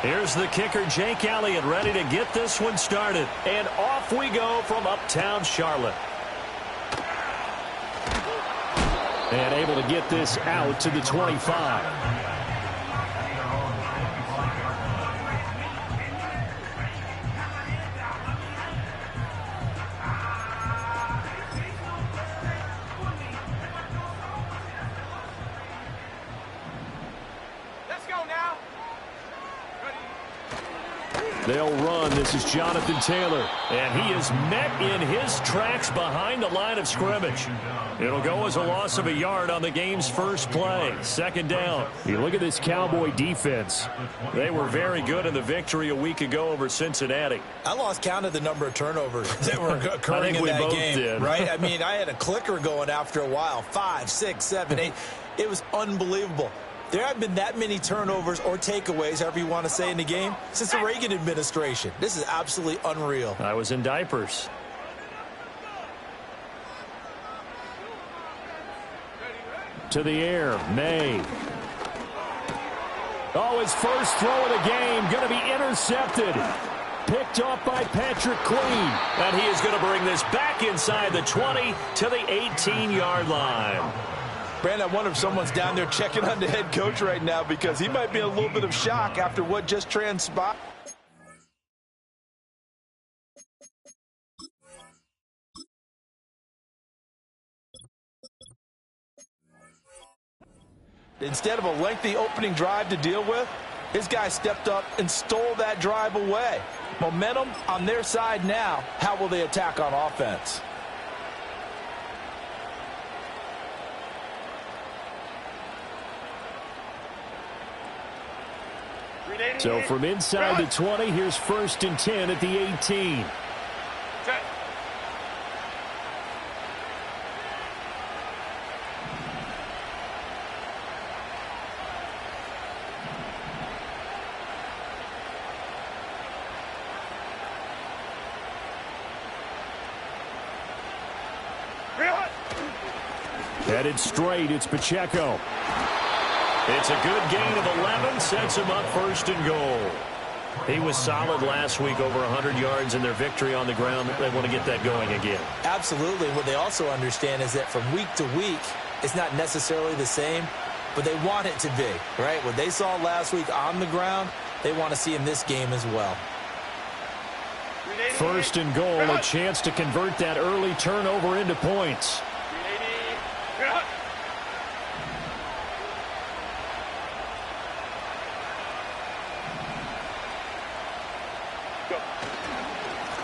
Here's the kicker, Jake Elliott, ready to get this one started. And off we go from uptown Charlotte. And able to get this out to the 25. They'll run. This is Jonathan Taylor. And he is met in his tracks behind the line of scrimmage. It'll go as a loss of a yard on the game's first play. Second down. You look at this Cowboy defense. They were very good in the victory a week ago over Cincinnati. I lost count of the number of turnovers that were occurring in that game. Did. Right? I mean, I had a clicker going after a while. 5, 6, 7, 8. It was unbelievable. There haven't been that many turnovers or takeaways, however you want to say, in the game since the Reagan administration. This is absolutely unreal. I was in diapers. To the air, May. Oh, his first throw of the game going to be intercepted. Picked off by Patrick Queen. And he is going to bring this back inside the 20 to the 18-yard line. Brandon, I wonder if someone's down there checking on the head coach right now because he might be in a little bit of shock after what just transpired. Instead of a lengthy opening drive to deal with, his guy stepped up and stole that drive away. Momentum on their side now. How will they attack on offense? So from inside the 20, here's 1st and 10 at the 18. Headed straight, it's Pacheco. It's a good gain of 11, sets him up 1st and goal. He was solid last week, over 100 yards in their victory on the ground. They want to get that going again. Absolutely. What they also understand is that from week to week, it's not necessarily the same, but they want it to be, right? What they saw last week on the ground, they want to see in this game as well. 1st and goal, a chance to convert that early turnover into points.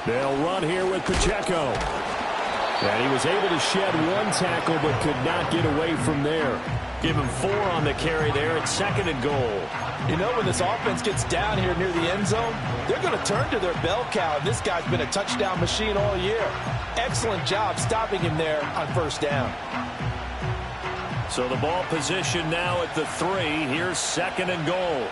They'll run here with Pacheco. And he was able to shed one tackle but could not get away from there. Give him 4 on the carry there at 2nd and goal. You know, when this offense gets down here near the end zone, they're going to turn to their bell cow, and this guy's been a touchdown machine all year. Excellent job stopping him there on 1st down. So the ball position now at the 3. Here's 2nd and goal.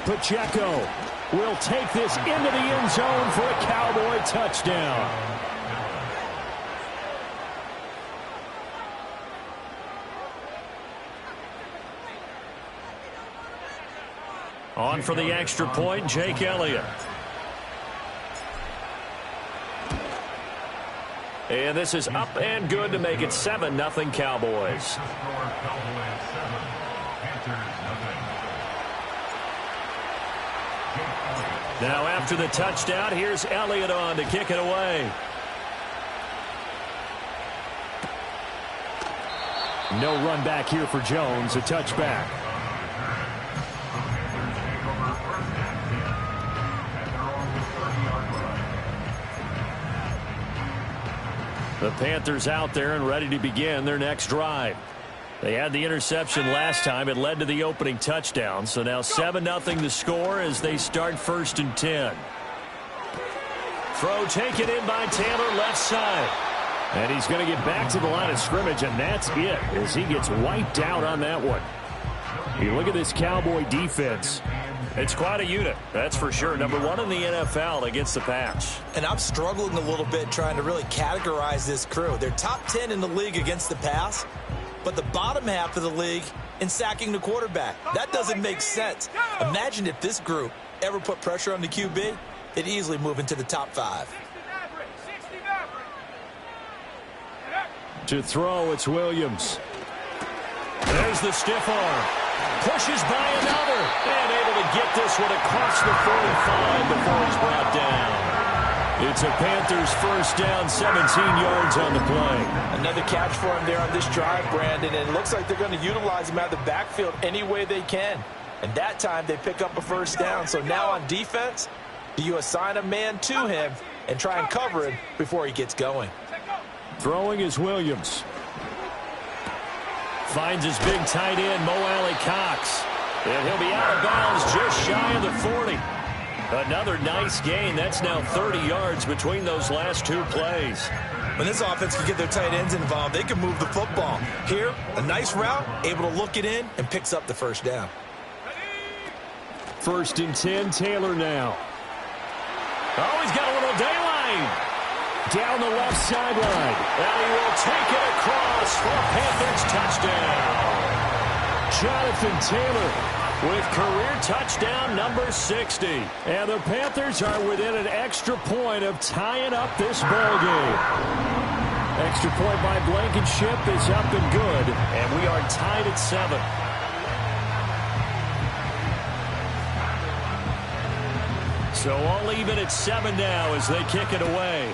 Pacheco will take this into the end zone for a Cowboy touchdown. On for the extra point, Jake Elliott. And this is up and good to make it 7-0 Cowboys. Now after the touchdown, here's Elliott on to kick it away. No run back here for Jones, a touchback. The Panthers out there and ready to begin their next drive. They had the interception last time. It led to the opening touchdown. So now 7-0 the score as they start 1st and 10. Throw taken in by Taylor, left side. And he's going to get back to the line of scrimmage, and that's it as he gets wiped out on that one. You look at this Cowboy defense. It's quite a unit, that's for sure. Number one in the NFL against the pass. And I'm struggling a little bit trying to really categorize this crew. They're top 10 in the league against the pass, but the bottom half of the league in sacking the quarterback. That doesn't make sense. Imagine if this group ever put pressure on the QB, they'd easily move into the top 5. To throw, it's Williams. There's the stiff arm. Pushes by another. And able to get this one across the 45 before he's brought down. It's a Panthers first down, 17 yards on the play. Another catch for him there on this drive, Brandon. And it looks like they're going to utilize him out of the backfield any way they can. And that time they pick up a first down. So now on defense, do you assign a man to him and try and cover him before he gets going? Throwing is Williams. Finds his big tight end, Mo Alley-Cox. And he'll be out of bounds just shy of the 40. Another nice gain. That's now 30 yards between those last two plays. When this offense can get their tight ends involved, they can move the football. Here, a nice route, able to look it in, and picks up the first down. 1st and 10, Taylor now. Oh, he's got a little daylight. Down the left sideline. And he will take it across for a Panthers touchdown. Jonathan Taylor with career touchdown number 60. And the Panthers are within an extra point of tying up this ball game. Extra point by Blankenship is up and good. And we are tied at 7. So all even at 7 now as they kick it away.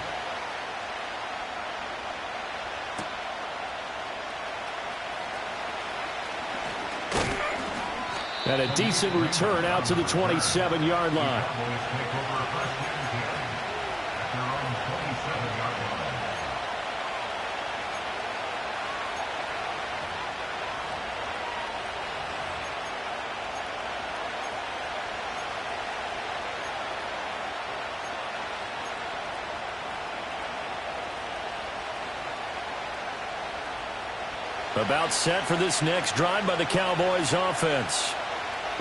And a decent return out to the 27-yard line. About set for this next drive by the Cowboys offense.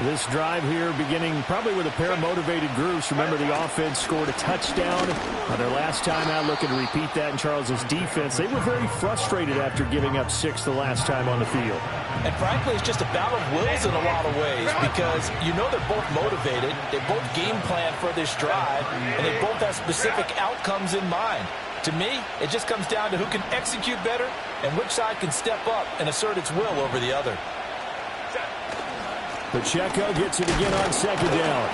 This drive here beginning probably with a pair of motivated groups. Remember, the offense scored a touchdown on their last time out, looking to repeat that in Charles's defense. They were very frustrated after giving up 6 the last time on the field. And frankly, it's just a battle of wills in a lot of ways because you know they're both motivated. They both game plan for this drive, and they both have specific outcomes in mind. To me, it just comes down to who can execute better and which side can step up and assert its will over the other. Pacheco gets it again on 2nd down.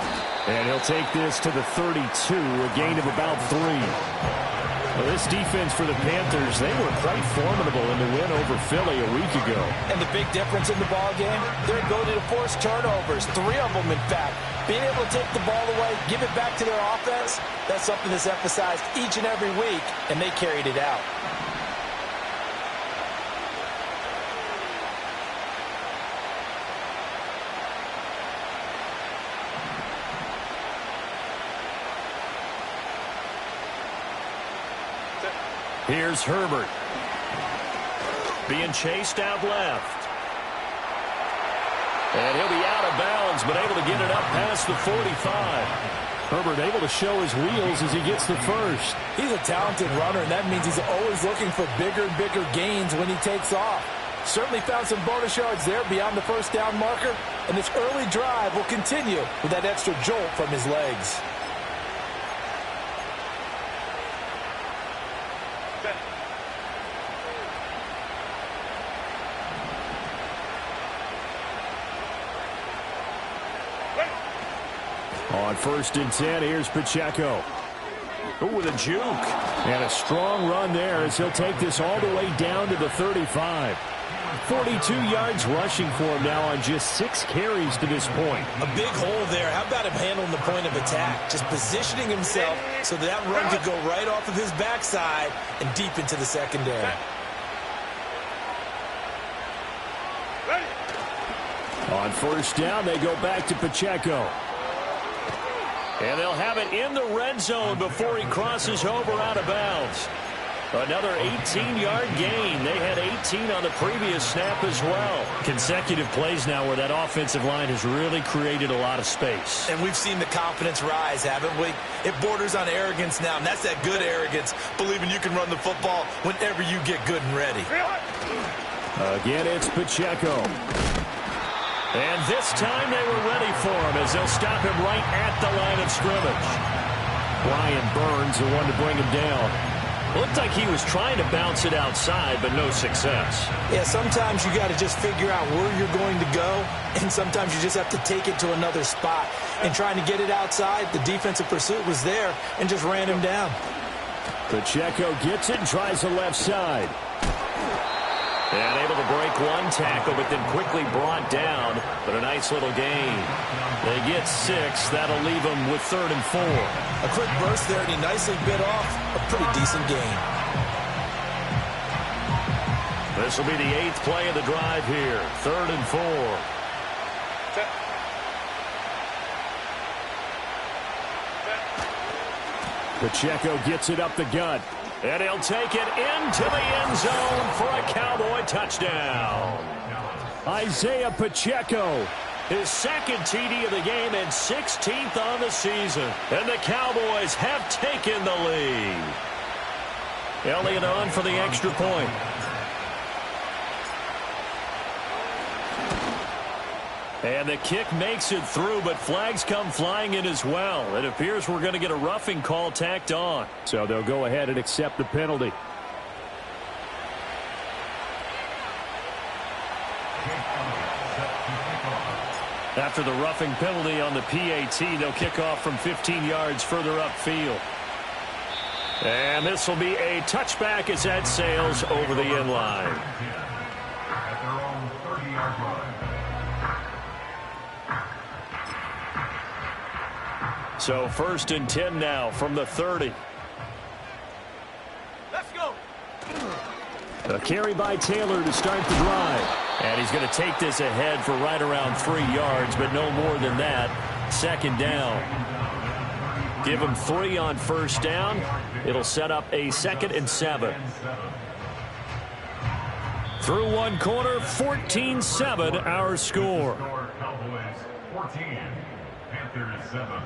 And he'll take this to the 32, a gain of about 3. Well, this defense for the Panthers, they were quite formidable in the win over Philly a week ago. And the big difference in the ball game, their ability to force turnovers, 3 of them in fact. Being able to take the ball away, give it back to their offense, that's something that's emphasized each and every week, and they carried it out. Here's Herbert. Being chased out left. And he'll be out of bounds, but able to get it up past the 45. Herbert able to show his wheels as he gets the first. He's a talented runner, and that means he's always looking for bigger and bigger gains when he takes off. Certainly found some bonus yards there beyond the first down marker, and this early drive will continue with that extra jolt from his legs. On 1st and 10, here's Pacheco. Ooh, with a juke. And a strong run there as he'll take this all the way down to the 35. 42 yards rushing for him now on just 6 carries to this point. A big hole there. How about him handling the point of attack? Just positioning himself so that run could go right off of his backside and deep into the secondary. On 1st down, they go back to Pacheco. And they'll have it in the red zone before he crosses over out of bounds. Another 18-yard gain. They had 18 on the previous snap as well. Consecutive plays now where that offensive line has really created a lot of space. And we've seen the confidence rise, haven't we? It borders on arrogance now, and that's that good arrogance, believing you can run the football whenever you get good and ready. Again, it's Pacheco. And this time they were ready for him as they'll stop him right at the line of scrimmage. Brian Burns, the one to bring him down. Looked like he was trying to bounce it outside, but no success. Yeah, sometimes you got to just figure out where you're going to go, and sometimes you just have to take it to another spot. And trying to get it outside, the defensive pursuit was there and just ran him down. Pacheco gets it and tries the left side. And able to break one tackle, but then quickly brought down. But a nice little gain. They get 6. That'll leave them with 3rd and 4. A quick burst there, and he nicely bit off a pretty decent gain. This will be the 8th play of the drive here. 3rd and 4. Pacheco gets it up the gut. And he'll take it into the end zone for a Cowboy touchdown. Isaiah Pacheco, his 2nd TD of the game and 16th on the season. And the Cowboys have taken the lead. Elliott on for the extra point. And the kick makes it through, but flags come flying in as well. It appears we're going to get a roughing call tacked on. So they'll go ahead and accept the penalty. After the roughing penalty on the PAT, they'll kick off from 15 yards further upfield. And this will be a touchback as that sails over the end line. At their own 30-yard line. So 1st and 10 now from the 30. Let's go. A carry by Taylor to start the drive. And he's going to take this ahead for right around 3 yards, but no more than that. 2nd down. Give him 3 on 1st down. It'll set up a 2nd and 7. Through one quarter, 14-7 our score. Cowboys 14, Panthers 7.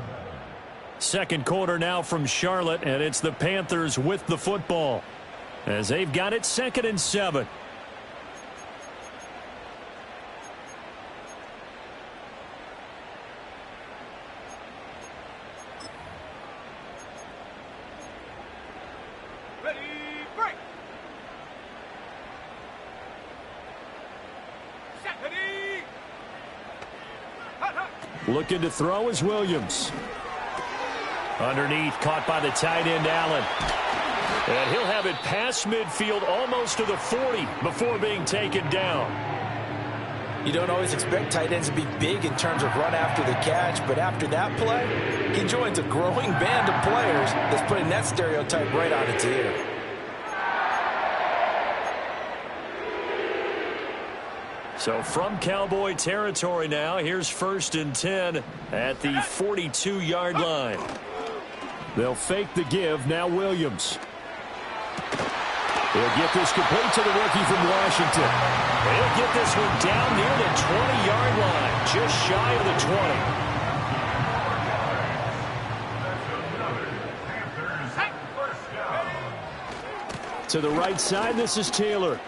2nd quarter now from Charlotte, and it's the Panthers with the football as they've got it 2nd and 7. Ready, break. Set, ready. Looking to throw is Williams. Underneath, caught by the tight end, Allen. And he'll have it past midfield almost to the 40 before being taken down. You don't always expect tight ends to be big in terms of run after the catch, but after that play, he joins a growing band of players that's putting that stereotype right on its ear. So from Cowboy territory now, here's 1st and 10 at the 42-yard line. They'll fake the give. Now Williams. He'll get this complete to the rookie from Washington. And he'll get this one down near the 20-yard line, just shy of the 20. To the right side, this is Taylor.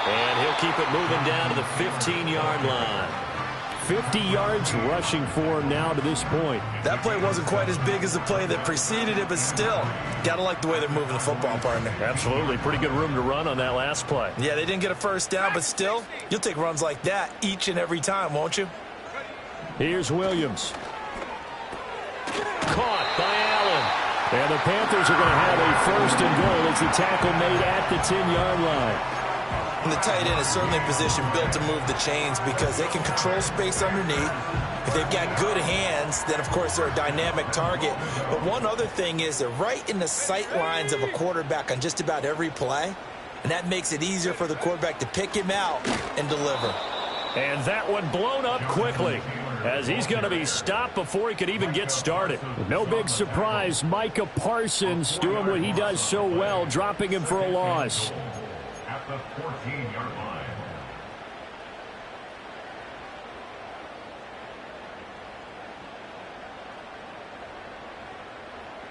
And he'll keep it moving down to the 15-yard line. 50 yards rushing for him now to this point. That play wasn't quite as big as the play that preceded it, but still, gotta like the way they're moving the football, partner. Absolutely. Pretty good room to run on that last play. Yeah, they didn't get a 1st down, but still, you'll take runs like that each and every time, won't you? Here's Williams. Caught by Allen. And the Panthers are going to have a 1st and goal as the tackle made at the 10-yard line. And the tight end is certainly a position built to move the chains because they can control space underneath. If they've got good hands, then, of course, they're a dynamic target. But one other thing is they're right in the sight lines of a quarterback on just about every play, and that makes it easier for the quarterback to pick him out and deliver. And that one blown up quickly. as he's going to be stopped before he could even get started. No big surprise. Micah Parsons doing what he does so well, dropping him for a loss. At the 14-yard line.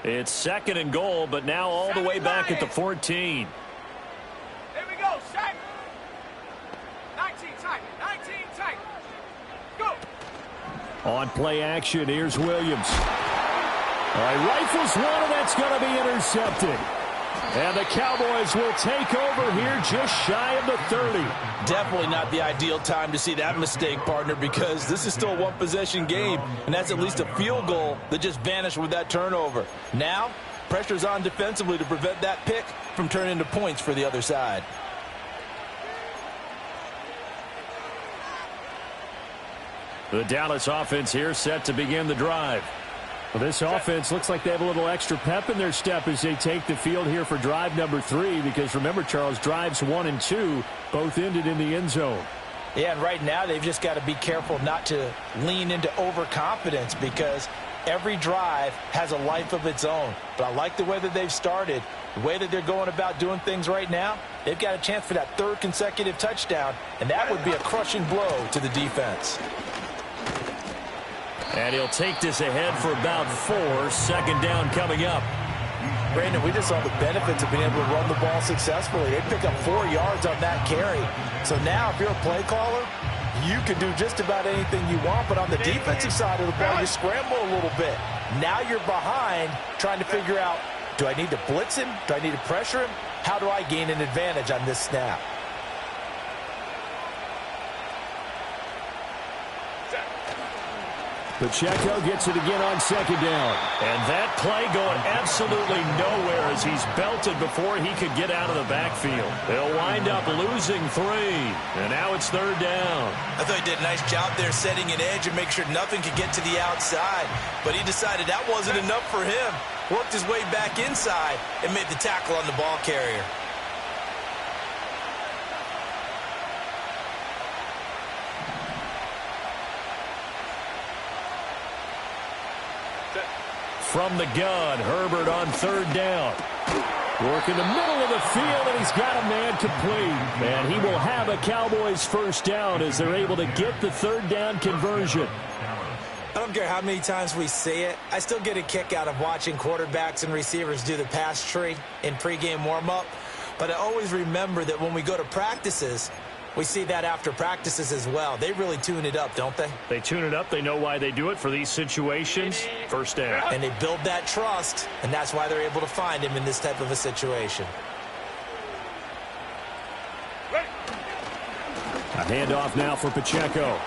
It's 2nd and goal, but now all the way back at the 14. Here we go, set. 19 tight, 19 tight. Go. On play action, here's Williams. All right, rifles one, and that's going to be intercepted. And the Cowboys will take over here just shy of the 30. Definitely not the ideal time to see that mistake, partner, because this is still a one-possession game, and that's at least a field goal that just vanished with that turnover. Now, pressure's on defensively to prevent that pick from turning into points for the other side. The Dallas offense here set to begin the drive. Well, this offense looks like they have a little extra pep in their step as they take the field here for drive number 3, because remember, Charles, drives 1 and 2 both ended in the end zone. Yeah, and right now they've just got to be careful not to lean into overconfidence, because every drive has a life of its own. But I like the way that they've started, the way that they're going about doing things right now. They've got a chance for that 3rd consecutive touchdown, and that would be a crushing blow to the defense. And he'll take this ahead for about 4. 2nd down coming up. Brandon, we just saw the benefits of being able to run the ball successfully. They pick up 4 yards on that carry. So now if you're a play caller, you can do just about anything you want. But on the defensive side of the ball, you scramble a little bit. Now you're behind trying to figure out, do I need to blitz him? Do I need to pressure him? How do I gain an advantage on this snap? Pacheco gets it again on 2nd down. And that play going absolutely nowhere as he's belted before he could get out of the backfield. They'll wind up losing 3. And now it's 3rd down. I thought he did a nice job there setting an edge and make sure nothing could get to the outside. But he decided that wasn't enough for him. Worked his way back inside and made the tackle on the ball carrier. From the gun, Herbert on 3rd down. Work in the middle of the field, and he's got a man complete. And he will have a Cowboys 1st down as they're able to get the 3rd down conversion. I don't care how many times we see it. I still get a kick out of watching quarterbacks and receivers do the pass tree in pregame warm-up. But I always remember that when we go to practices, we see that after practices as well. They really tune it up, don't they? They tune it up. They know why they do it for these situations. 1st down. And they build that trust, and that's why they're able to find him in this type of a situation. A handoff now for Pacheco.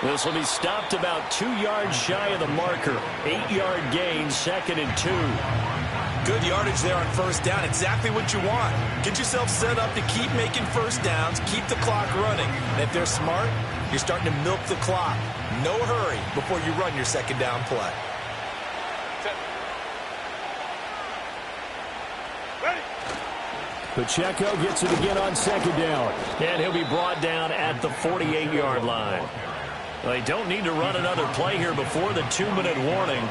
This will be stopped about 2 yards shy of the marker. 8-yard gain, 2nd and 2. Good yardage there on 1st down. Exactly what you want. Get yourself set up to keep making 1st downs, keep the clock running. And if they're smart, you're starting to milk the clock. No hurry before you run your 2nd down play. Pacheco gets it again on 2nd down. And he'll be brought down at the 48-yard line. They don't need to run another play here before the 2-minute warning.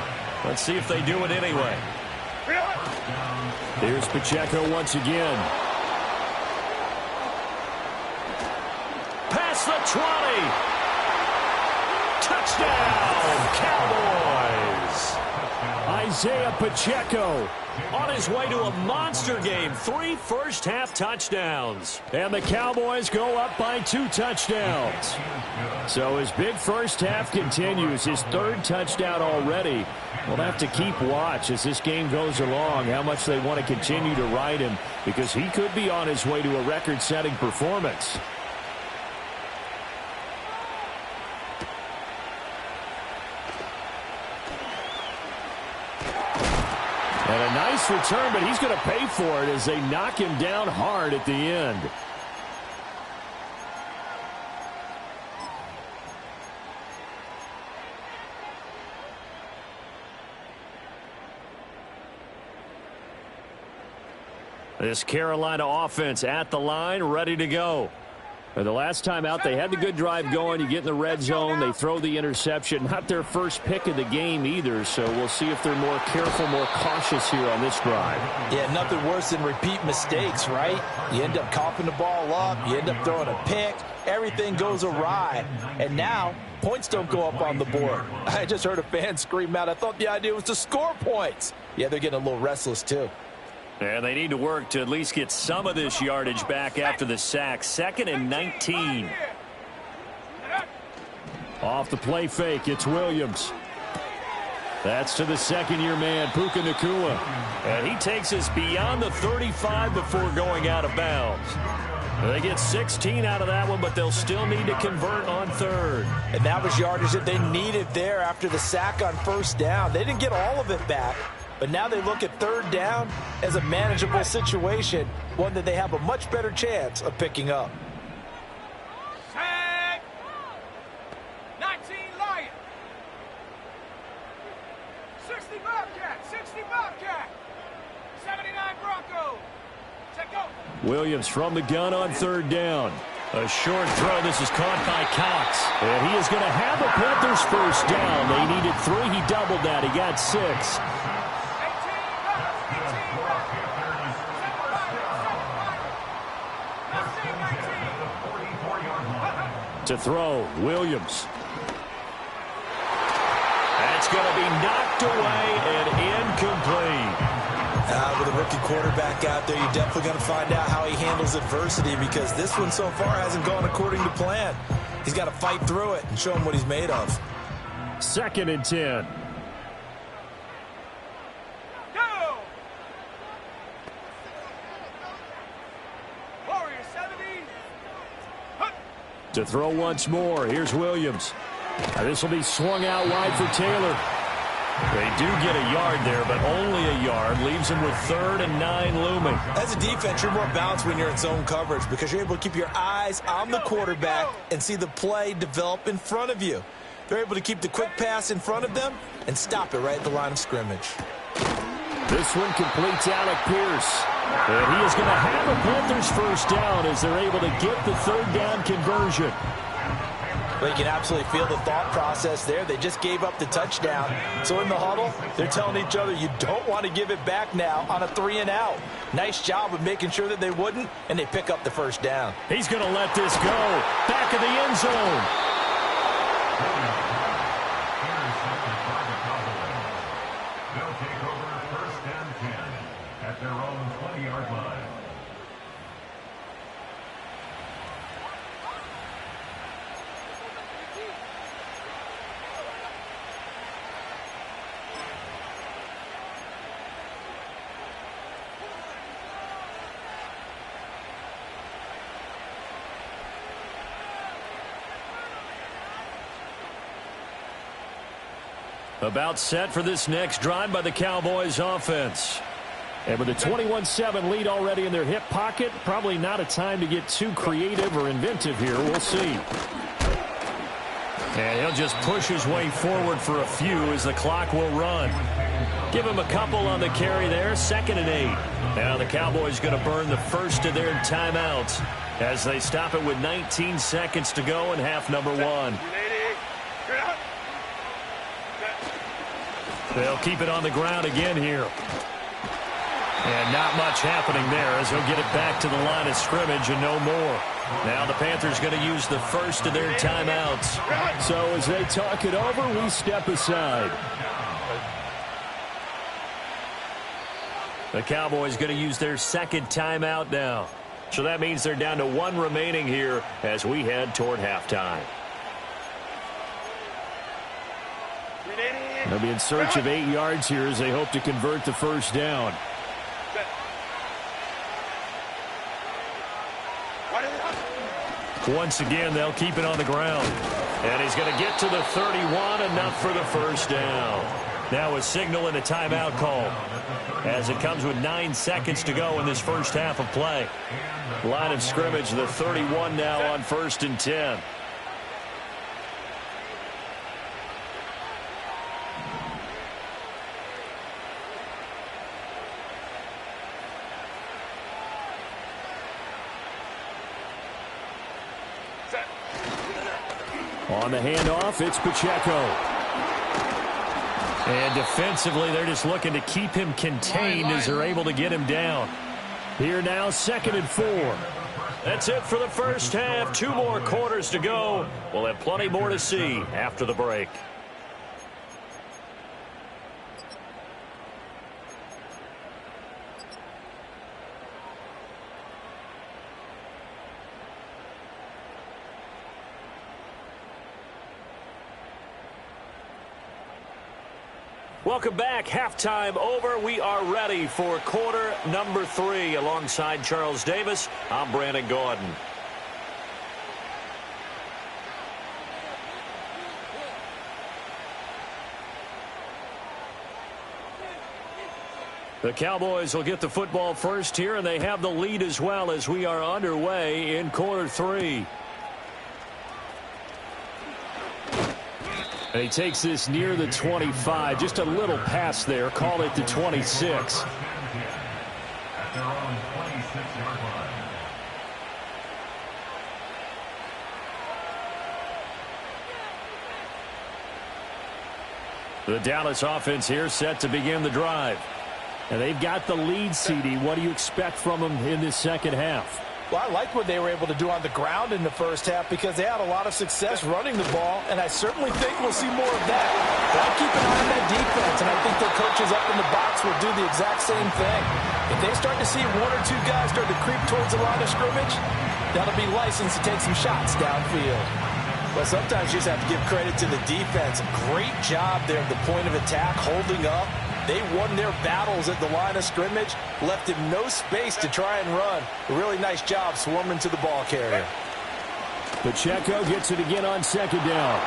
Let's see if they do it anyway. Here's Pacheco once again. Past the 20. Touchdown, Cowboys. Isaiah Pacheco on his way to a monster game. 3 first-half touchdowns. And the Cowboys go up by 2 touchdowns. So his big first half continues. His 3rd touchdown already. We'll have to keep watch as this game goes along, how much they want to continue to ride him, because he could be on his way to a record-setting performance. And a nice return, but he's going to pay for it as they knock him down hard at the end. This Carolina offense at the line, ready to go. The last time out, they had the good drive going. You get in the red zone, they throw the interception. Not their first pick of the game either, so we'll see if they're more careful, more cautious here on this drive. Yeah, nothing worse than repeat mistakes, right? You end up coughing the ball up, you end up throwing a pick, everything goes awry. And now, points don't go up on the board. I just heard a fan scream out, I thought the idea was to score points. Yeah, they're getting a little restless too. And they need to work to at least get some of this yardage back after the sack. 2nd and 19. Off the play fake, it's Williams. That's to the second-year man, Puka Nacua. And he takes us beyond the 35 before going out of bounds. They get 16 out of that one, but they'll still need to convert on 3rd. And that was yardage that they needed there after the sack on 1st down. They didn't get all of it back. But now they look at 3rd down as a manageable situation, one that they have a much better chance of picking up. Set. 19 Lion. 60 Bobcat. 60 Bobcat. 79 Bronco. Check go. Williams from the gun on 3rd down. A short throw. This is caught by Cox. And he is going to have the Panthers first down. They needed 3. He doubled that. He got 6. To throw, Williams. That's going to be knocked away and incomplete. With a rookie quarterback out there, you're definitely going to find out how he handles adversity, because this one so far hasn't gone according to plan. He's got to fight through it and show him what he's made of. 2nd and 10. Go! Warrior 70. To throw once more, here's Williams. This will be swung out wide for Taylor. They do get a yard there, but only a yard. Leaves them with 3rd and 9 looming. As a defense, you're more balanced when you're in zone coverage, because you're able to keep your eyes on the quarterback and see the play develop in front of you. They're able to keep the quick pass in front of them and stop it right at the line of scrimmage. This one completes Alec Pierce. And he is going to have a Panthers first down as they're able to get the 3rd down conversion. But you can absolutely feel the thought process there. They just gave up the touchdown. So in the huddle, they're telling each other, you don't want to give it back now on a 3 and out. Nice job of making sure that they wouldn't, and they pick up the first down. He's going to let this go. Back of the end zone. They'll take over 1st and 10 at their own 20-yard line. About set for this next drive by the Cowboys offense. And with a 21-7 lead already in their hip pocket, probably not a time to get too creative or inventive here. We'll see. And he'll just push his way forward for a few as the clock will run. Give him a couple on the carry there. 2nd and 8. Now the Cowboys going to burn the first of their timeouts as they stop it with 19 seconds to go in half number 1. They'll keep it on the ground again here. And not much happening there as he'll get it back to the line of scrimmage and no more. Now the Panthers going to use the first of their timeouts. So as they talk it over, we step aside. The Cowboys going to use their 2nd timeout now. So that means they're down to 1 remaining here as we head toward halftime. They'll be in search of 8 yards here as they hope to convert the first down. Once again, they'll keep it on the ground. And he's going to get to the 31, enough for the first down. Now a signal and a timeout call as it comes with 9 seconds to go in this first half of play. Line of scrimmage, the 31 now on 1st and 10. On the handoff, it's Pacheco. And defensively, they're just looking to keep him contained as they're able to get him down. Here now, 2nd and 4. That's it for the first half. 2 more quarters to go. We'll have plenty more to see after the break. Welcome back. Halftime over. We are ready for quarter number 3. Alongside Charles Davis, I'm Brandon Gordon. The Cowboys will get the football first here, and they have the lead as well as we are underway in quarter 3. And he takes this near the 25. Just a little pass there. Call it the 26. At their own 26-yard line. The Dallas offense here set to begin the drive. And they've got the lead, CD. What do you expect from them in this second half? Well, I like what they were able to do on the ground in the first half because they had a lot of success running the ball, and I certainly think we'll see more of that. But I keep an eye on that defense, and I think their coaches up in the box will do the exact same thing. If they start to see 1 or 2 guys start to creep towards the line of scrimmage, that'll be licensed to take some shots downfield. But sometimes you just have to give credit to the defense. Great job there at the point of attack, holding up. They won their battles at the line of scrimmage, left him no space to try and run. A really nice job swarming to the ball carrier. Pacheco gets it again on 2nd down.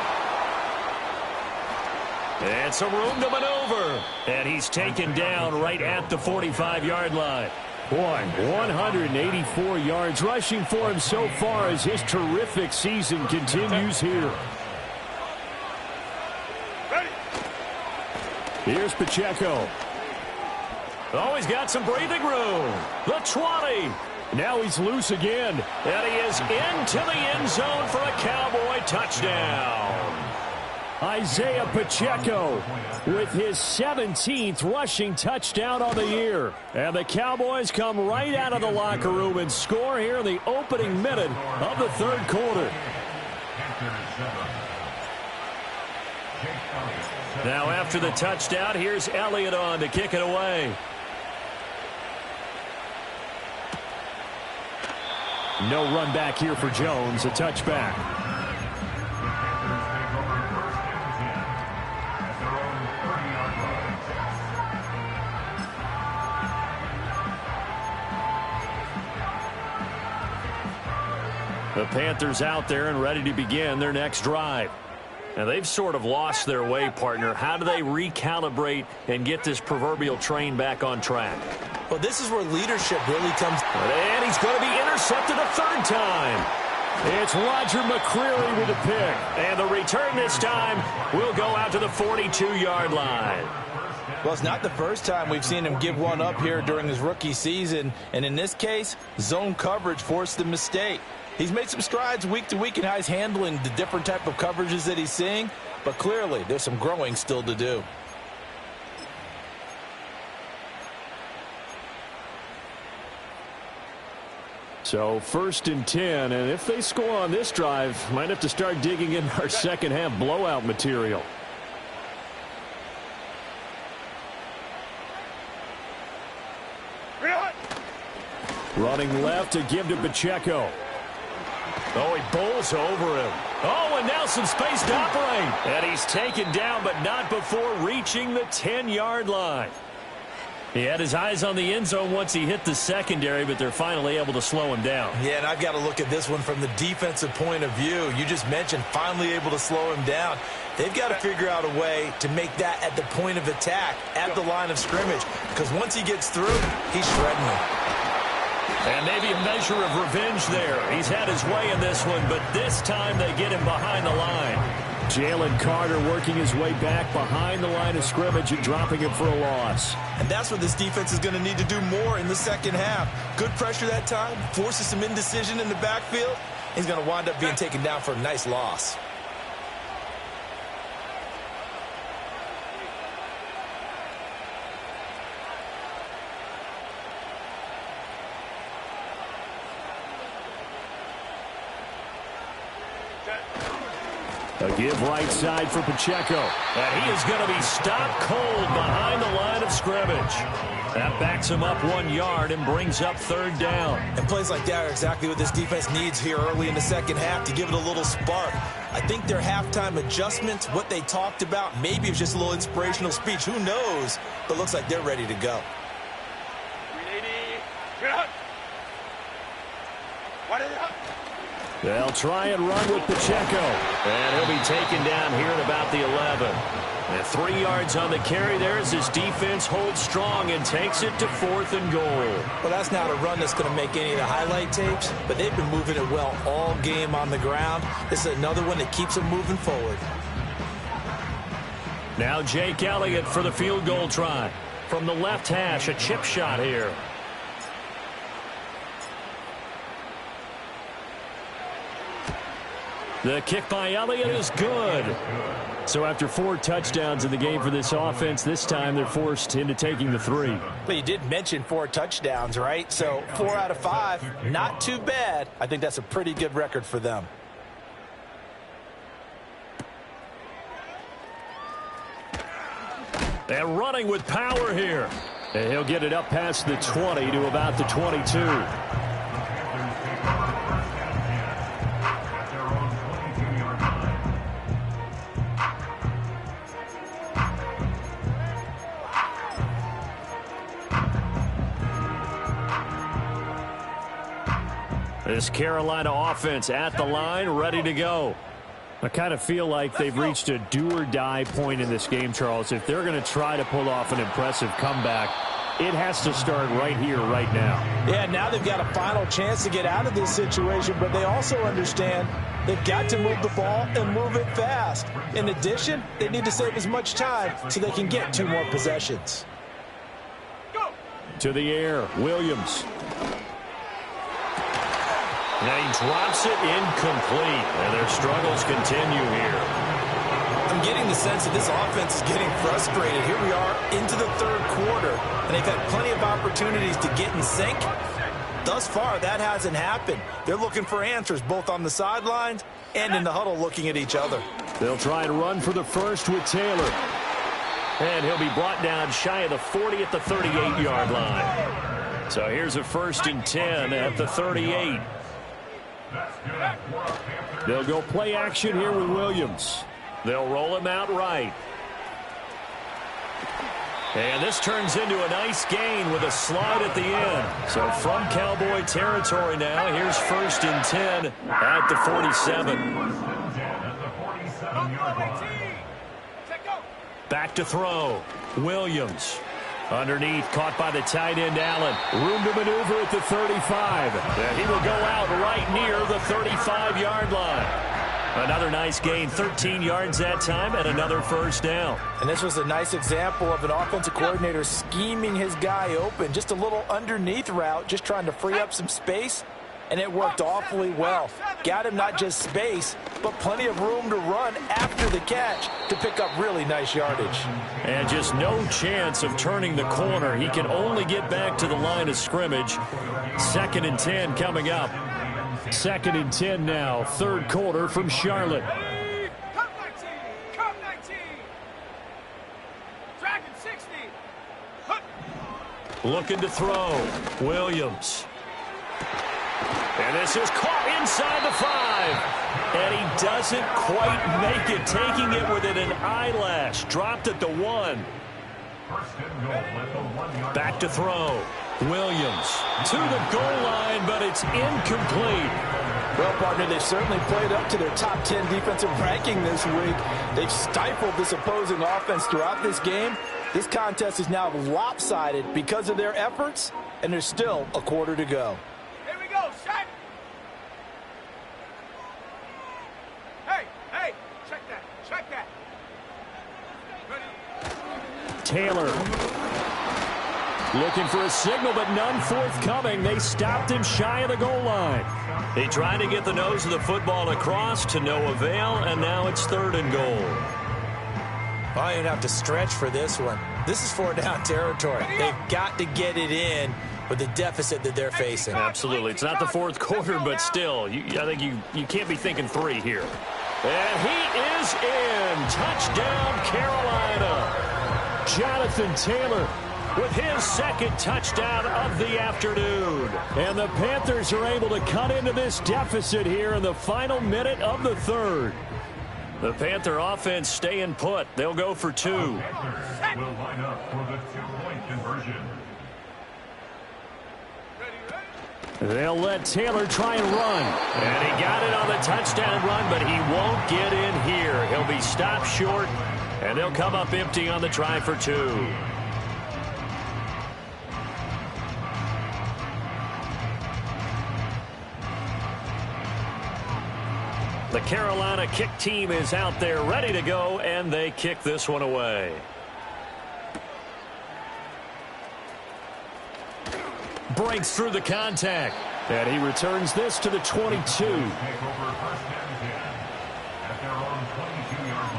And some room to maneuver. And he's taken down right at the 45-yard line. Boy, 184 yards rushing for him so far as his terrific season continues here. Here's Pacheco. Oh, he's got some breathing room. The 20. Now he's loose again. And he is into the end zone for a Cowboy touchdown. Isaiah Pacheco with his 17th rushing touchdown on the year. And the Cowboys come right out of the locker room and score here in the opening minute of the 3rd quarter. Now after the touchdown, here's Elliott on to kick it away. No run back here for Jones, a touchback. The Panthers out there and ready to begin their next drive. Now, they've sort of lost their way, partner. How do they recalibrate and get this proverbial train back on track? Well, this is where leadership really comes. And he's going to be intercepted a 3rd time. It's Roger McCreary with a pick. And the return this time will go out to the 42-yard line. Well, it's not the first time we've seen him give one up here during his rookie season. And in this case, zone coverage forced the mistake. He's made some strides week to week in how he's handling the different type of coverages that he's seeing. But clearly, there's some growing still to do. So 1st and 10, and if they score on this drive, might have to start digging in our second half blowout material. Running left to give to Pacheco. Oh, he bowls over him. Oh, and now some space to operate. And he's taken down, but not before reaching the 10-yard line. He had his eyes on the end zone once he hit the secondary, but they're finally able to slow him down. Yeah, and I've got to look at this one from the defensive point of view. You just mentioned finally able to slow him down. They've got to figure out a way to make that at the point of attack, at the line of scrimmage, because once he gets through, he's shredding them. And maybe a measure of revenge there. He's had his way in this one, but this time they get him behind the line. Jalen Carter working his way back behind the line of scrimmage and dropping him for a loss. And that's what this defense is going to need to do more in the second half. Good pressure that time, forces some indecision in the backfield. He's going to wind up being taken down for a nice loss. A give right side for Pacheco. And he is going to be stopped cold behind the line of scrimmage. That backs him up 1 yard and brings up third down. And plays like that are exactly what this defense needs here early in the second half to give it a little spark. I think their halftime adjustments, what they talked about, maybe it's just a little inspirational speech. Who knows? But looks like they're ready to go. 380. Get up. What is it? They'll try and run with Pacheco. And he'll be taken down here at about the 11. And 3 yards on the carry there as his defense holds strong and takes it to 4th and goal. Well, that's not a run that's going to make any of the highlight tapes, but they've been moving it well all game on the ground. This is another one that keeps them moving forward. Now Jake Elliott for the field goal try. From the left hash, a chip shot here. The kick by Elliott is good. So after 4 touchdowns in the game for this offense, this time they're forced into taking the 3. But you did mention 4 touchdowns, right? So 4 out of 5, not too bad. I think that's a pretty good record for them. And running with power here. And he'll get it up past the 20 to about the 22. This Carolina offense at the line, ready to go. I kind of feel like they've reached a do-or-die point in this game, Charles. If they're going to try to pull off an impressive comeback, it has to start right here, right now. Yeah, now they've got a final chance to get out of this situation, but they also understand they've got to move the ball and move it fast. In addition, they need to save as much time so they can get 2 more possessions. Go. To the air, Williams. Now he drops it incomplete, and their struggles continue here. I'm getting the sense that this offense is getting frustrated. Here we are into the 3rd quarter, and they've had plenty of opportunities to get in sync. Thus far, that hasn't happened. They're looking for answers both on the sidelines and in the huddle looking at each other. They'll try and run for the first with Taylor. And he'll be brought down shy of the 40 at the 38-yard line. So here's a 1st and 10 at the 38. They'll go play action here with Williams. They'll roll him out right. And this turns into a nice gain with a slide at the end. So from Cowboy territory now, here's 1st and 10 at the 47. Back to throw. Williams. Underneath, caught by the tight end, Allen. Room to maneuver at the 35. And he will go out right near the 35-yard line. Another nice gain, 13 yards that time, and another 1st down. And this was a nice example of an offensive coordinator scheming his guy open. Just a little underneath route, just trying to free up some space, and it worked awfully well. Got him not just space, but plenty of room to run after the catch to pick up really nice yardage. And just no chance of turning the corner. He can only get back to the line of scrimmage. 2nd and 10 coming up. 2nd and 10 now, 3rd quarter from Charlotte. Come 19. Come 19. Dragon 60. Hup. Looking to throw. Williams. And this is caught inside the 5. And he doesn't quite make it, taking it within an eyelash. Dropped at the 1. Back to throw. Williams to the goal line, but it's incomplete. Well, partner, they've certainly played up to their top 10 defensive ranking this week. They've stifled this opposing offense throughout this game. This contest is now lopsided because of their efforts, and there's still a quarter to go. Here we go, shot. Hey, check that. Ready? Taylor. Looking for a signal, but none forthcoming. They stopped him shy of the goal line. They tried to get the nose of the football across to no avail, and now it's 3rd and goal. I don't have to stretch for this one. This is 4-down territory. They've got to get it in with the deficit that they're facing. Absolutely. It's not the 4th quarter, but still, I think you can't be thinking 3 here. And he is in. Touchdown, Carolina. Jonathan Taylor with his second touchdown of the afternoon. And the Panthers are able to cut into this deficit here in the final minute of the third. The Panther offense staying put. They'll go for two. Panthers will line up for the two-point conversion. They'll let Taylor try and run. And he got it on the touchdown run, but he won't get in here. He'll be stopped short, and they'll come up empty on the try for two. The Carolina kick team is out there ready to go, and they kick this one away. Breaks through the contact. And he returns this to the 22. Take over first and 10 at their own 22-yard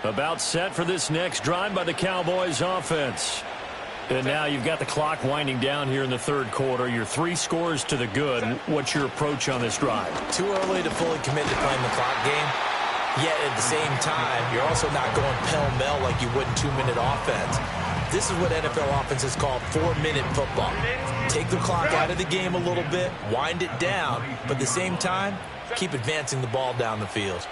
line. About set for this next drive by the Cowboys offense. And now you've got the clock winding down here in the third quarter. You're 3 scores to the good. What's your approach on this drive? Too early to fully commit to playing the clock game. Yet at the same time, you're also not going pell-mell like you would in 2-minute offense. This is what NFL offenses call 4-minute football. Take the clock out of the game a little bit, wind it down, but at the same time, keep advancing the ball down the field.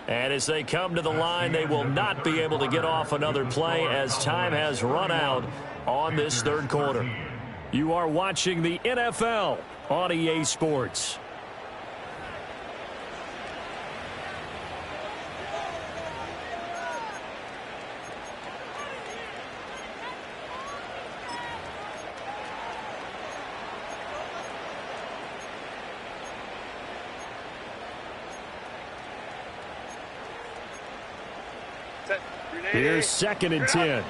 And as they come to the line, they will not be able to get off another play as time has run out on this third quarter. You are watching the NFL on EA Sports. Here's 2nd and 10.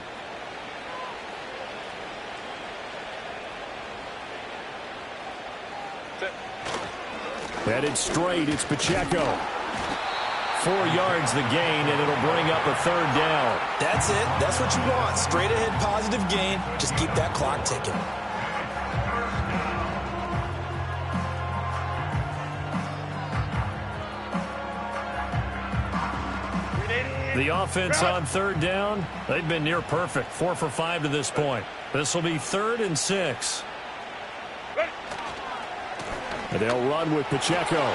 Headed straight, it's Pacheco. 4 yards the gain, and it'll bring up a third down. That's it. That's what you want. Straight ahead positive gain. Just keep that clock ticking. The offense on third down, they've been near perfect. 4 for 5 to this point. This will be 3rd and 6. And they'll run with Pacheco.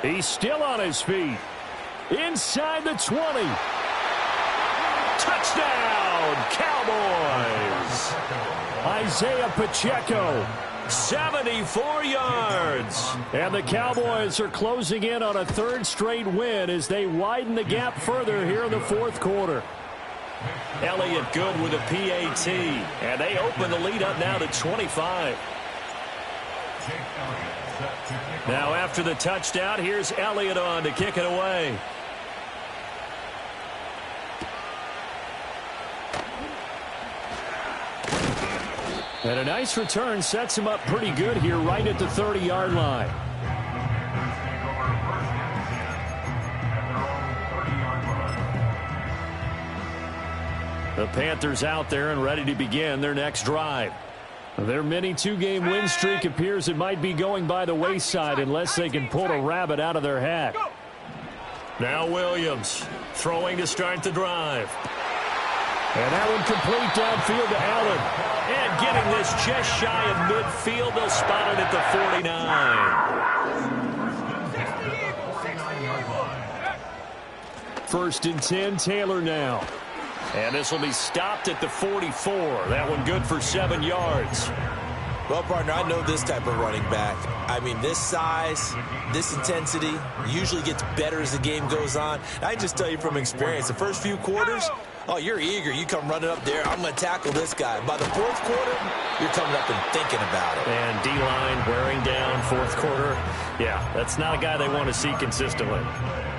He's still on his feet. Inside the 20. Touchdown, Cowboys. Isaiah Pacheco. 74 yards. And the Cowboys are closing in on a 3rd straight win as they widen the gap further here in the 4th quarter. Elliott good with a PAT. And they open the lead up now to 25. Now after the touchdown, here's Elliott on to kick it away. And a nice return sets him up pretty good here right at the 30-yard line. The Panthers out there and ready to begin their next drive. Their mini 2-game win streak appears it might be going by the wayside unless they can pull a rabbit out of their hat. Now Williams throwing to start the drive. And that one complete downfield to Allen. And getting this just shy of midfield. They'll spot it at the 49. 1st and 10, Taylor now. And this will be stopped at the 44. That one good for 7 yards. Well, partner, I know this type of running back. I mean, this size, this intensity usually gets better as the game goes on. I just tell you from experience, the first few quarters, oh, you're eager. You come running up there. I'm going to tackle this guy. By the 4th quarter, you're coming up and thinking about it. And D-line wearing down 4th quarter. Yeah, that's not a guy they want to see consistently.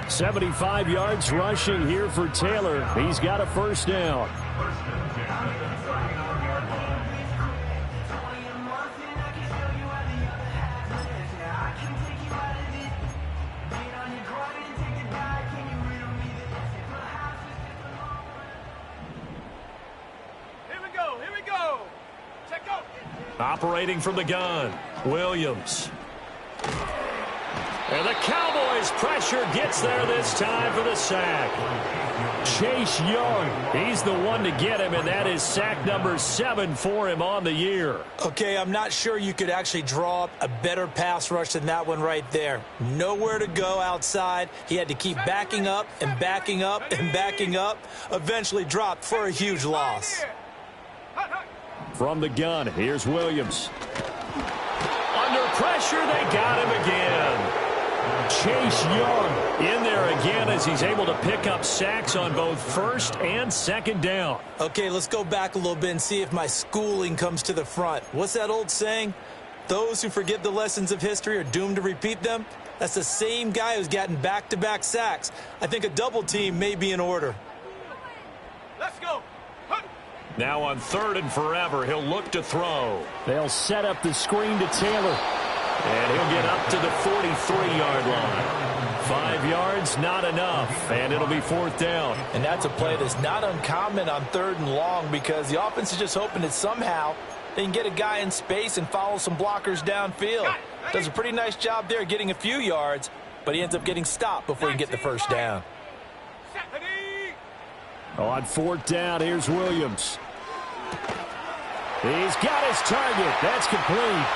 75 yards rushing here for Taylor. He's got a 1st down. Operating from the gun, Williams. And the Cowboys' pressure gets there this time for the sack. Chase Young, he's the one to get him, and that is sack number 7 for him on the year. Okay, I'm not sure you could actually draw up a better pass rush than that one right there. Nowhere to go outside. He had to keep backing up and backing up and backing up. Eventually dropped for a huge loss. From the gun, here's Williams. Under pressure, they got him again. Chase Young in there again as he's able to pick up sacks on both first and second down. Okay, let's go back a little bit and see if my schooling comes to the front. What's that old saying? Those who forget the lessons of history are doomed to repeat them. That's the same guy who's gotten back-to-back sacks. I think a double team may be in order. Let's go. Now on 3rd and forever, he'll look to throw. They'll set up the screen to Taylor. And he'll get up to the 43-yard line. 5 yards, not enough, and it'll be 4th down. And that's a play that's not uncommon on 3rd and long because the offense is just hoping that somehow they can get a guy in space and follow some blockers downfield. Does a pretty nice job there getting a few yards, but he ends up getting stopped before he can get the first down. On 4th down, here's Williams. He's got his target. That's complete.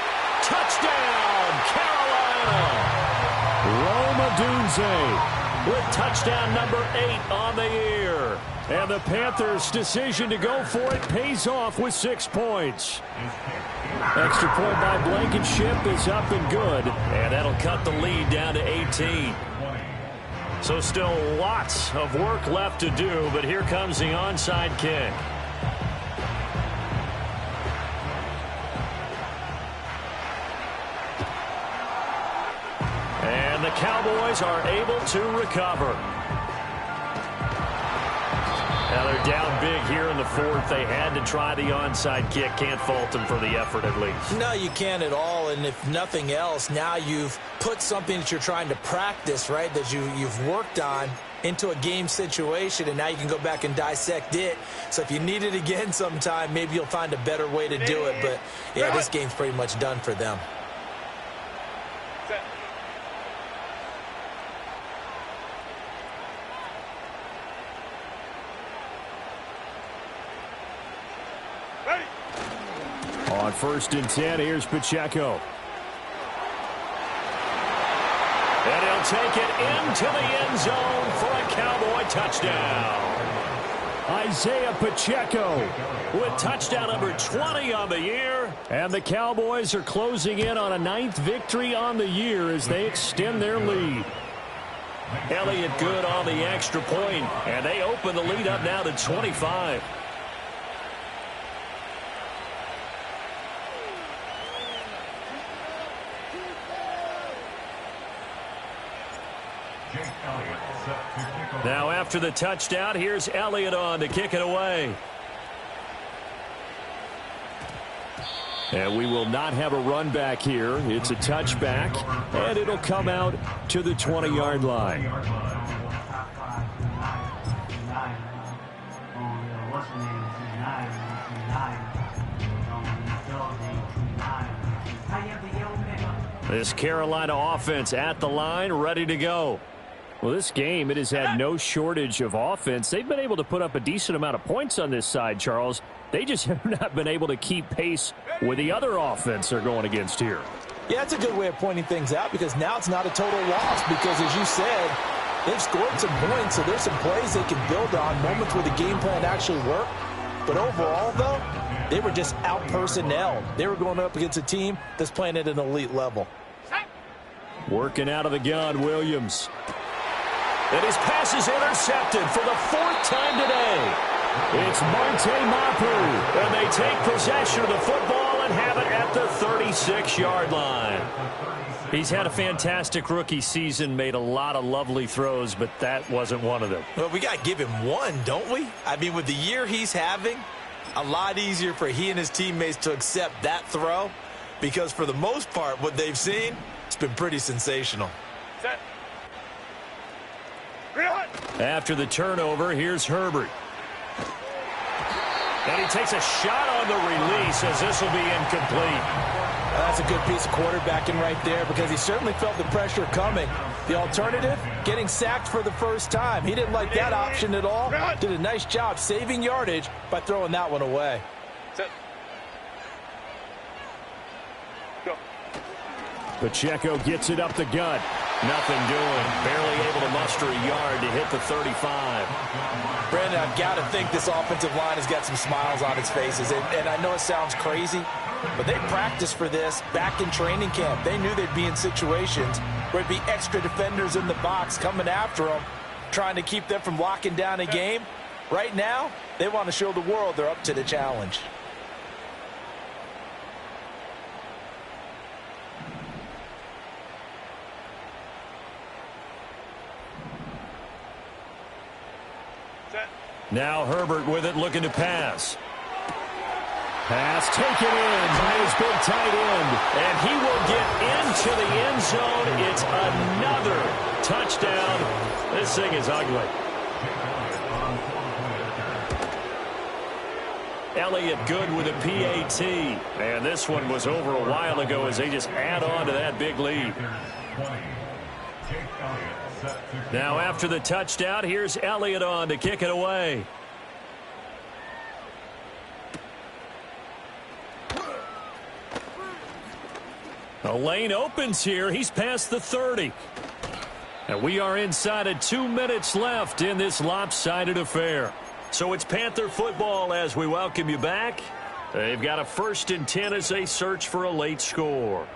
Touchdown, Carolina! Rome Odunze with touchdown number 8 on the year. And the Panthers' decision to go for it pays off with 6 points. Extra point by Blankenship is up and good. And that'll cut the lead down to 18. So still lots of work left to do, but here comes the onside kick. And the Cowboys are able to recover. Now they're down big here in the 4th. They had to try the onside kick. Can't fault them for the effort at least. No, you can't at all. And if nothing else, now you've put something that you're trying to practice, right, that you've worked on into a game situation, and now you can go back and dissect it. So if you need it again sometime, maybe you'll find a better way to do it. But, yeah, this game's pretty much done for them. On 1st and 10, here's Pacheco. And he'll take it into the end zone for a Cowboy touchdown. Isaiah Pacheco With touchdown number 20 on the year. And the Cowboys are closing in on a 9th victory on the year as they extend their lead. Elliott good on the extra point, and they open the lead up now to 25. Now after the touchdown, here's Elliott on to kick it away. And we will not have a run back here. It's a touchback, and it'll come out to the 20-yard line. This Carolina offense at the line, ready to go. Well, this game, it has had no shortage of offense. They've been able to put up a decent amount of points on this side, Charles. They just have not been able to keep pace with the other offense they're going against here. Yeah, it's a good way of pointing things out because now it's not a total loss because, as you said, they've scored some points, so there's some plays they can build on, moments where the game plan actually worked. But overall, though, they were just out-personnelled. They were going up against a team that's playing at an elite level. Working out of the gun, Williams. And his pass is intercepted for the 4th time today. It's Marte Mapu. And they take possession of the football and have it at the 36-yard line. He's had a fantastic rookie season, made a lot of lovely throws, but that wasn't one of them. Well, we got to give him one, don't we? I mean, with the year he's having, a lot easier for he and his teammates to accept that throw because for the most part, what they've seen, it's been pretty sensational. After the turnover, here's Herbert. And he takes a shot on the release as this will be incomplete. That's a good piece of quarterbacking right there because he certainly felt the pressure coming. The alternative, getting sacked for the first time. He didn't like that option at all. Did a nice job saving yardage by throwing that one away. Pacheco gets it up the gut. Nothing doing. Barely able to muster a yard to hit the 35. Brandon, I've got to think this offensive line has got some smiles on its faces. And I know it sounds crazy, but they practiced for this back in training camp. They knew they'd be in situations where it'd be extra defenders in the box coming after them, trying to keep them from locking down a game. Right now, they want to show the world they're up to the challenge. Now Herbert with it, looking to pass. Pass taken in by his big tight end. And he will get into the end zone. It's another touchdown. This thing is ugly. Elliott good with a PAT. And this one was over a while ago as they just add on to that big lead. Now after the touchdown, here's Elliott on to kick it away. The lane opens here. He's past the 30. And we are inside of 2 minutes left in this lopsided affair. So it's Panther football as we welcome you back. They've got a 1st and 10 as they search for a late score.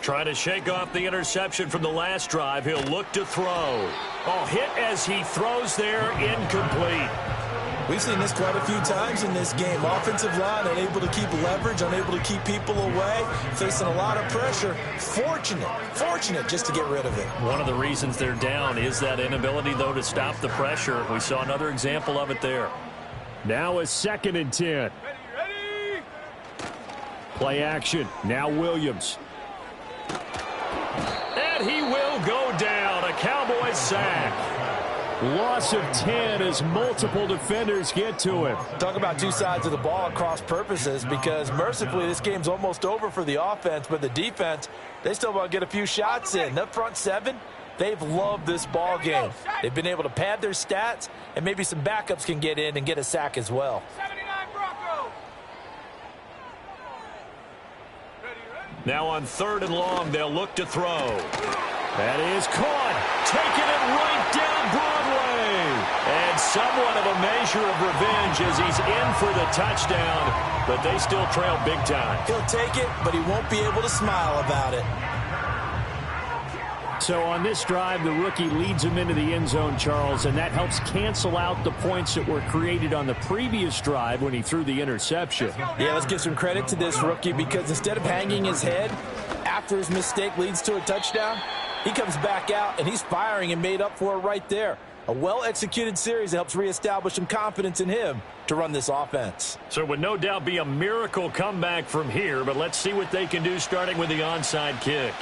Trying to shake off the interception from the last drive. He'll look to throw. Oh, hit as he throws there, incomplete. We've seen this quite a few times in this game. Offensive line unable to keep leverage, unable to keep people away, facing a lot of pressure. Fortunate just to get rid of it. One of the reasons they're down is that inability, though, to stop the pressure. We saw another example of it there. Now a 2nd and 10. Ready. Play action. Now Williams. And he will go down. A Cowboys sack. Loss of 10 as multiple defenders get to him. Talk about two sides of the ball at cross purposes because mercifully this game's almost over for the offense, but the defense, they still want to get a few shots in. That front 7, they've loved this ball game. They've been able to pad their stats, and maybe some backups can get in and get a sack as well. 79 Broncos. Now on 3rd and long, they'll look to throw. That is caught. Taking it right down Broadway. And somewhat of a measure of revenge as he's in for the touchdown. But they still trail big time. He'll take it, but he won't be able to smile about it. So on this drive, the rookie leads him into the end zone, Charles, and that helps cancel out the points that were created on the previous drive when he threw the interception. Yeah, let's give some credit to this rookie because instead of hanging his head after his mistake leads to a touchdown, he comes back out and he's firing and made up for it right there. A well-executed series that helps reestablish some confidence in him to run this offense. So it would no doubt be a miracle comeback from here, but let's see what they can do starting with the onside kick.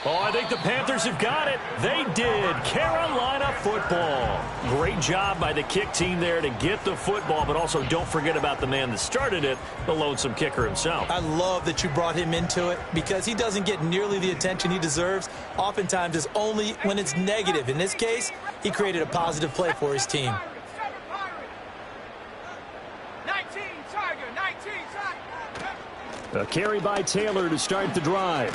Oh, I think the Panthers have got it. They did. Carolina football. Great job by the kick team there to get the football, but also don't forget about the man that started it, the lonesome kicker himself. I love that you brought him into it because he doesn't get nearly the attention he deserves. Oftentimes it's only when it's negative. In this case, he created a positive play for his team. 19 Tiger, 19 Tiger. A carry by Taylor to start the drive.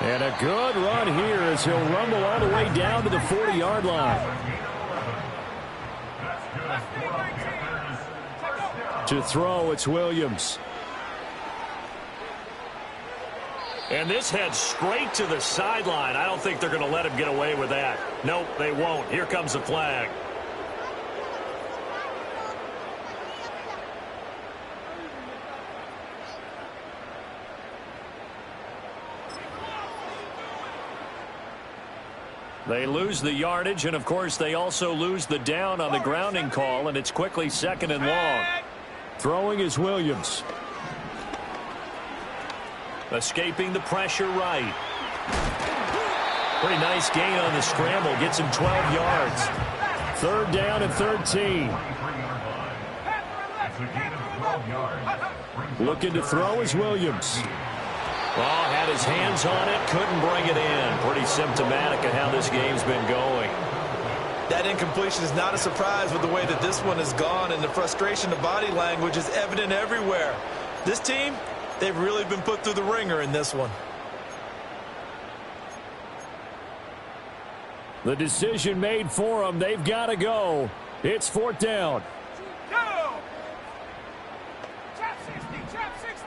And a good run here as he'll rumble all the way down to the 40-yard line. To throw, it's Williams. And this heads straight to the sideline. I don't think they're going to let him get away with that. Nope, they won't. Here comes the flag. They lose the yardage, and, of course, they also lose the down on the grounding call, and it's quickly 2nd and long. Throwing is Williams. Escaping the pressure right. Pretty nice gain on the scramble. Gets him 12 yards. 3rd down and 13. Looking to throw is Williams. Oh, had his hands on it. Couldn't bring it in. Pretty symptomatic of how this game's been going. That incompletion is not a surprise with the way that this one has gone, and the frustration of body language is evident everywhere. This team, they've really been put through the ringer in this one. The decision made for them. They've got to go. It's 4th down. Go! Chop 60, chop 60.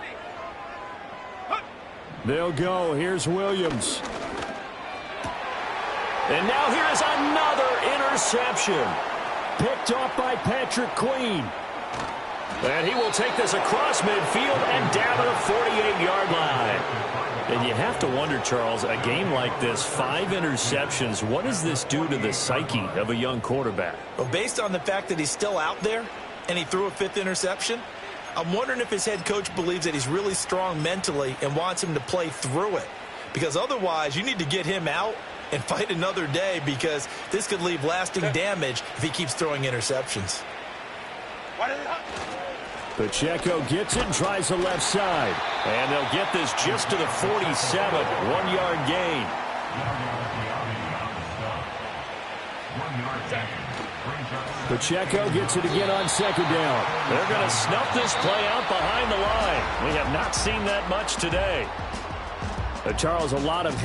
They'll go. Here's Williams. And now here's another interception. Picked off by Patrick Queen. And he will take this across midfield and down to the 48-yard line. And you have to wonder, Charles, a game like this, 5 interceptions, what does this do to the psyche of a young quarterback? Well, based on the fact that he's still out there and he threw a 5th interception, I'm wondering if his head coach believes that he's really strong mentally and wants him to play through it. Because otherwise, you need to get him out and fight another day, because this could leave lasting damage if he keeps throwing interceptions. Pacheco gets it and tries the left side. And they'll get this just to the 47, 1-yard gain. Pacheco gets it again on 2nd down. They're going to snuff this play out behind the line. We have not seen that much today. Charles, a lot of